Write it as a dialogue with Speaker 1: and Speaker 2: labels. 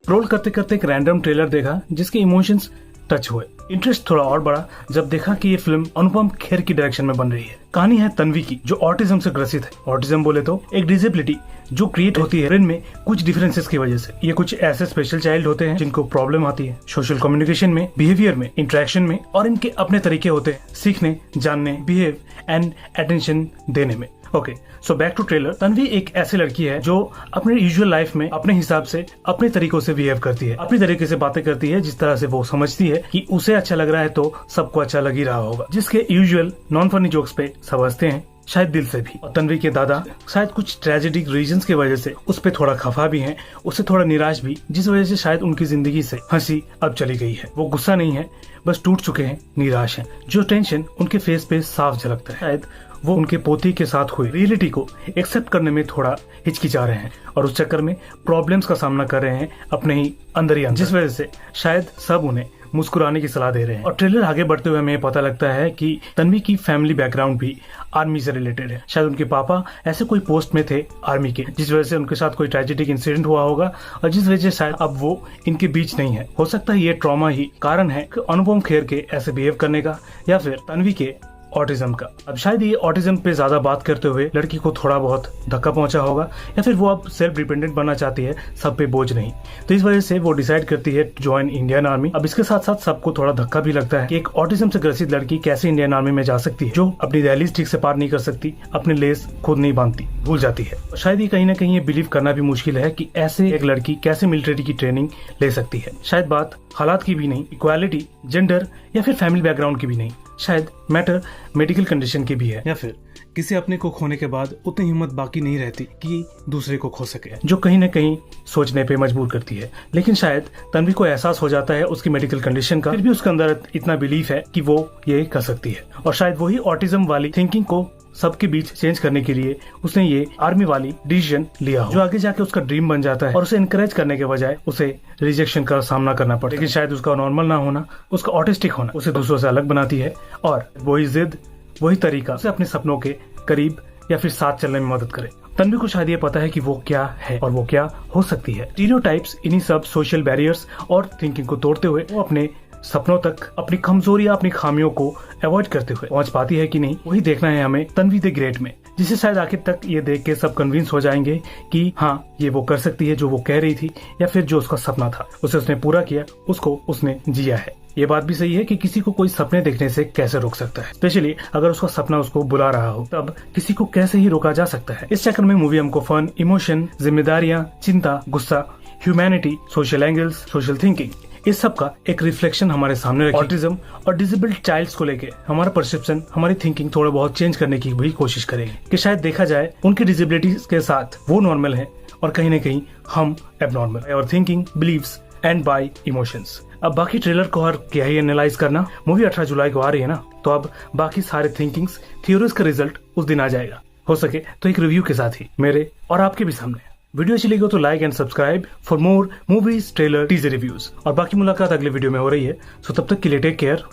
Speaker 1: Scroll करते करते एक रैंडम ट्रेलर देखा जिसके इमोशंस टच हुए। इंटरेस्ट थोड़ा और बढ़ा जब देखा कि ये फिल्म अनुपम खेर की डायरेक्शन में बन रही है। कहानी है तन्वी की, जो ऑटिज्म से ग्रसित है। ऑटिज्म बोले तो एक डिसेबिलिटी जो क्रिएट होती है ब्रेन में कुछ डिफरेंसेस की वजह से। ये कुछ ऐसे स्पेशल चाइल्ड होते हैं जिनको प्रॉब्लम आती है सोशल कम्युनिकेशन में, बिहेवियर में, इंटरेक्शन में, और इनके अपने तरीके होते हैं सीखने, जानने, बिहेव एंड अटेंशन देने में। Okay, so back to trailer. Tanvi एक ऐसी लड़की है जो अपने यूजुअल लाइफ में अपने हिसाब से अपने तरीकों से बिहेव करती है, अपनी तरीके से बातें करती है, जिस तरह से वो समझती है कि उसे अच्छा लग रहा है तो सबको अच्छा लग ही रहा होगा। जिसके यूजुअल नॉन फनी जोक्स पे सब हंसते हैं, शायद दिल से भी। और तन्वी के दादा शायद कुछ ट्रेजेडिक रीजंस की वजह से उस पे थोड़ा खफा भी हैं, उससे थोड़ा निराश भी, जिस वजह से शायद उनकी जिंदगी से हंसी अब चली गई है। वो गुस्सा नहीं है, बस टूट चुके हैं, निराश हैं। जो टेंशन उनके फेस पे साफ झलकता है, शायद वो उनके पोती के साथ हुई रियलिटी को एक्सेप्ट करने में थोड़ा हिचकिचा रहे हैं और उस चक्कर में प्रॉब्लम्स का सामना कर रहे हैं अपने ही अंदर ही अंदर, जिस वजह से शायद सब उन्हें मुस्कुराने की सलाह दे रहे हैं। और ट्रेलर आगे बढ़ते हुए हमें पता लगता है कि तन्वी की फैमिली बैकग्राउंड भी आर्मी से रिलेटेड है। शायद उनके पापा ऐसे कोई पोस्ट में थे आर्मी के, जिस वजह से उनके साथ कोई ट्रेजेडिक इंसिडेंट हुआ होगा और जिस वजह से शायद अब वो इनके बीच नहीं है। हो सकता है ये ट्रॉमा ही कारण है अनुपम खेर के ऐसे बिहेव करने का, या फिर तन्वी के ऑटिज्म का। अब शायद ये ऑटिज्म पे ज्यादा बात करते हुए लड़की को थोड़ा बहुत धक्का पहुंचा होगा, या फिर वो अब सेल्फ डिपेंडेंट बनना चाहती है, सब पे बोझ नहीं। तो इस वजह से वो डिसाइड करती है ज्वाइन इंडियन आर्मी। अब इसके साथ साथ सबको थोड़ा धक्का भी लगता है कि एक ऑटिज्म से ग्रसित लड़की कैसे इंडियन आर्मी में जा सकती है, जो अपनी दहलीज ठीक से पार नहीं कर सकती, अपने लेस खुद नहीं बांधती, भूल जाती है। शायद ये कहीं ना कहीं ये बिलीव करना भी मुश्किल है कि ऐसे एक लड़की कैसे मिलिट्री की ट्रेनिंग ले सकती है। शायद बात हालात की भी नहीं, इक्वालिटी, जेंडर या फिर फैमिली बैकग्राउंड की भी नहीं, शायद मैटर मेडिकल कंडीशन की भी है, या फिर किसी अपने को खोने के बाद उतनी हिम्मत बाकी नहीं रहती कि दूसरे को खो सके, जो कहीं न कहीं सोचने पे मजबूर करती है। लेकिन शायद तन्वी को एहसास हो जाता है उसकी मेडिकल कंडीशन का, फिर भी उसके अंदर इतना बिलीफ है कि वो ये कर सकती है। और शायद वही ऑटिज्म वाली थिंकिंग को सबके बीच चेंज करने के लिए उसने ये आर्मी वाली डिसीजन लिया हो, जो आगे जाके उसका ड्रीम बन जाता है और उसे इनकरेज करने के बजाय उसे रिजेक्शन का सामना करना पड़ता है। लेकिन शायद उसका नॉर्मल ना होना, उसका ऑटिस्टिक होना उसे दूसरों से अलग बनाती है, और वही जिद, वही तरीका उसे अपने सपनों के करीब या फिर साथ चलने में मदद करे। तन्वी को शायद ये पता है कि वो क्या है और वो क्या हो सकती है। स्टीरियोटाइप्स, इन्हीं सब सोशल बैरियर्स और थिंकिंग को तोड़ते हुए वो अपने सपनों तक, अपनी कमजोरियां, अपनी खामियों को अवॉइड करते हुए पहुंच पाती है कि नहीं, वही देखना है हमें तन्वी द ग्रेट में, जिसे शायद आखिर तक ये देख के सब कन्विंस हो जाएंगे कि हाँ, ये वो कर सकती है जो वो कह रही थी, या फिर जो उसका सपना था उसे उसने पूरा किया, उसको उसने जिया है। ये बात भी सही है कि किसी को कोई सपने देखने से कैसे रोक सकता है, स्पेशली अगर उसका सपना उसको बुला रहा हो, तब किसी को कैसे ही रोका जा सकता है। इस चक्कर में मूवी हमको फन, इमोशन, जिम्मेदारियां, चिंता, गुस्सा, humanity, social angles, social thinking, इस सब का एक रिफ्लेक्शन हमारे सामने रखी। ऑटिज्म और डिसेबल्ड चाइल्ड्स को लेके हमारा परसेप्शन, हमारी थिंकिंग थोड़ा बहुत चेंज करने की भी कोशिश करेंगे कि शायद देखा जाए उनकी डिसेबिलिटीज के साथ वो नॉर्मल है और कहीं न कहीं हम एबनॉर्मल, और thinking, believes and by emotions. अब बाकी ट्रेलर को और क्या ही एनालाइज करना, मूवी 18 जुलाई को आ रही है ना, तो अब बाकी सारे थिंकिंग्स, थ्योरीज का रिजल्ट उस दिन आ जाएगा। हो सके तो एक रिव्यू के साथ ही, मेरे और आपके भी सामने। वीडियो अच्छी लगी हो तो like and subscribe for more movies, trailer, teaser reviews. और बाकी मुलाकात अगले वीडियो में हो रही है, सो तब तक के लिए टेक केयर।